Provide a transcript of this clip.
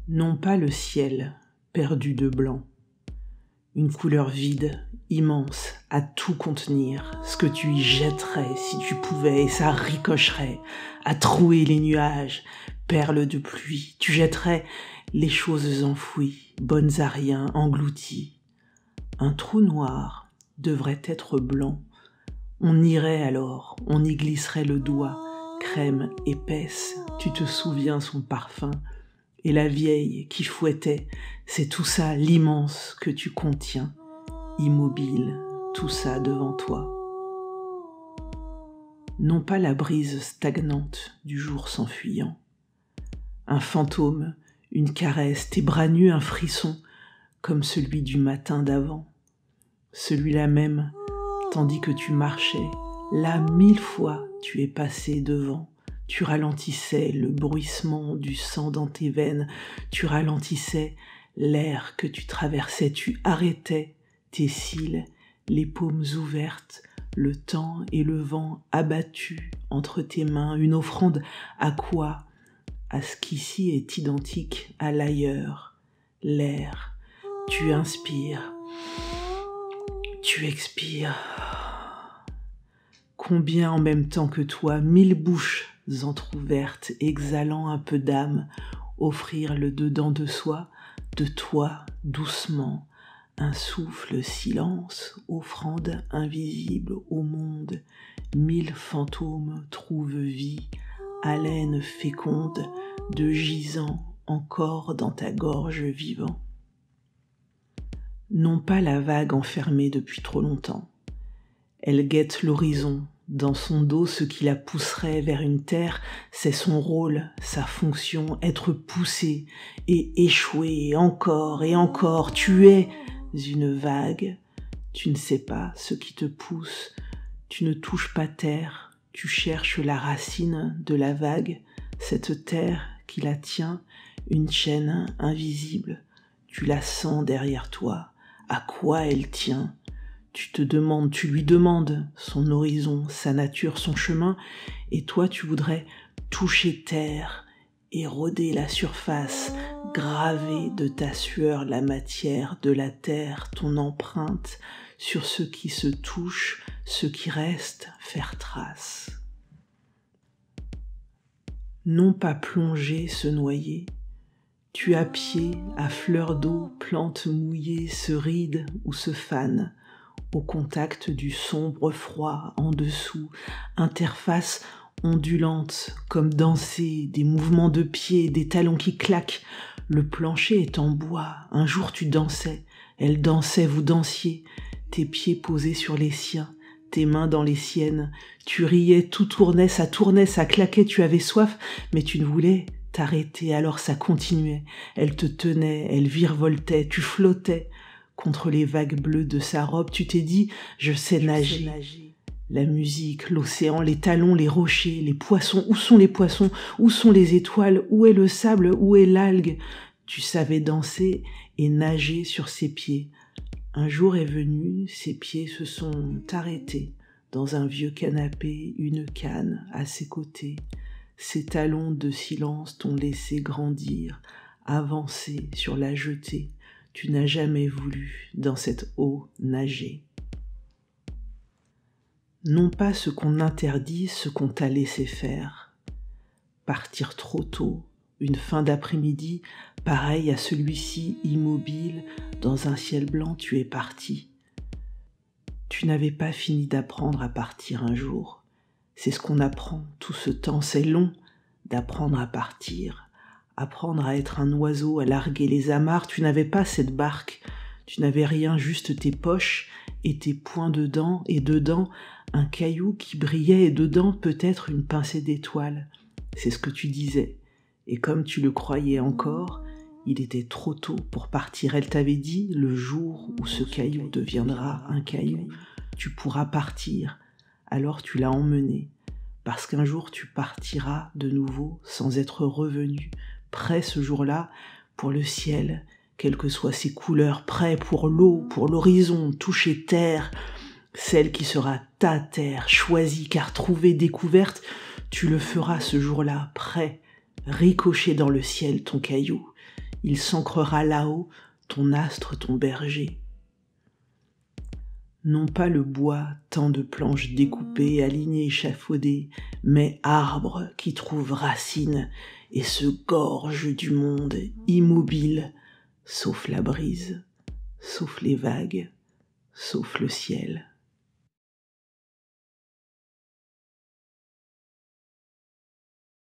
Non pas le ciel, perdu de blanc, une couleur vide, immense, à tout contenir, ce que tu y jetterais si tu pouvais, et ça ricocherait, à trouer les nuages, perles de pluie, tu jetterais les choses enfouies, bonnes à rien, englouties. Un trou noir devrait être blanc, on irait alors, on y glisserait le doigt, crème épaisse, tu te souviens son parfum, et la vieille qui fouettait, c'est tout ça l'immense que tu contiens, immobile, tout ça devant toi. Non pas la brise stagnante du jour s'enfuyant, un fantôme, une caresse, tes bras nus, un frisson, comme celui du matin d'avant, celui-là même, tandis que tu marchais, là 1000 fois tu es passé devant. Tu ralentissais le bruissement du sang dans tes veines, tu ralentissais l'air que tu traversais, tu arrêtais tes cils, les paumes ouvertes, le temps et le vent abattus entre tes mains, une offrande à quoi? À ce qu'ici est identique à l'ailleurs, l'air. Tu inspires, tu expires. Combien en même temps que toi, 1000 bouches entr'ouvertes, exhalant un peu d'âme, offrir le dedans de soi, de toi, doucement, un souffle silence, offrande invisible au monde, 1000 fantômes trouvent vie, haleine féconde, de gisant encore dans ta gorge vivant. Non pas la vague enfermée depuis trop longtemps, elle guette l'horizon, dans son dos ce qui la pousserait vers une terre, c'est son rôle, sa fonction, être poussé et échoué et encore, tu es une vague, tu ne sais pas ce qui te pousse, tu ne touches pas terre, tu cherches la racine de la vague, cette terre qui la tient, une chaîne invisible, tu la sens derrière toi, à quoi elle tient? Tu te demandes, tu lui demandes son horizon, sa nature, son chemin, et toi tu voudrais toucher terre, éroder la surface, graver de ta sueur la matière de la terre, ton empreinte sur ce qui se touche, ce qui reste, faire trace. Non pas plonger, se noyer, tu à pied, à fleur d'eau, plante mouillée, se ride ou se fane, au contact du sombre froid en dessous, interface ondulante comme danser, des mouvements de pieds, des talons qui claquent. Le plancher est en bois, un jour tu dansais, elle dansait, vous dansiez, tes pieds posés sur les siens, tes mains dans les siennes, tu riais, tout tournait, ça claquait, tu avais soif, mais tu ne voulais t'arrêter, alors ça continuait, elle te tenait, elle virevoltait, tu flottais, contre les vagues bleues de sa robe, tu t'es dit, je sais nager. La musique, l'océan, les talons, les rochers, les poissons, où sont les poissons, où sont les étoiles, où est le sable, où est l'algue? Tu savais danser et nager sur ses pieds. Un jour est venu, ses pieds se sont arrêtés. Dans un vieux canapé, une canne à ses côtés. Ses talons de silence t'ont laissé grandir, avancer sur la jetée. Tu n'as jamais voulu dans cette eau nager. Non pas ce qu'on interdit, ce qu'on t'a laissé faire. Partir trop tôt, une fin d'après-midi, pareil à celui-ci, immobile, dans un ciel blanc, tu es parti. Tu n'avais pas fini d'apprendre à partir un jour. C'est ce qu'on apprend tout ce temps, c'est long d'apprendre à partir. Apprendre à être un oiseau, à larguer les amarres, tu n'avais pas cette barque, tu n'avais rien, juste tes poches et tes poings dedans, et dedans un caillou qui brillait, et dedans peut-être une pincée d'étoiles. C'est ce que tu disais, et comme tu le croyais encore, il était trop tôt pour partir. Elle t'avait dit, le jour où ce caillou deviendra un caillou, tu pourras partir. Alors tu l'as emmené, parce qu'un jour tu partiras de nouveau sans être revenu, prêt ce jour-là pour le ciel, quelles que soient ses couleurs, prêt pour l'eau, pour l'horizon, toucher terre, celle qui sera ta terre, choisie, car trouvée, découverte, tu le feras ce jour-là, prêt, ricocher dans le ciel ton caillou, il s'ancrera là-haut, ton astre, ton berger. Non pas le bois, tant de planches découpées, alignées, échafaudées, mais arbre qui trouve racine et se gorge du monde immobile, sauf la brise, sauf les vagues, sauf le ciel.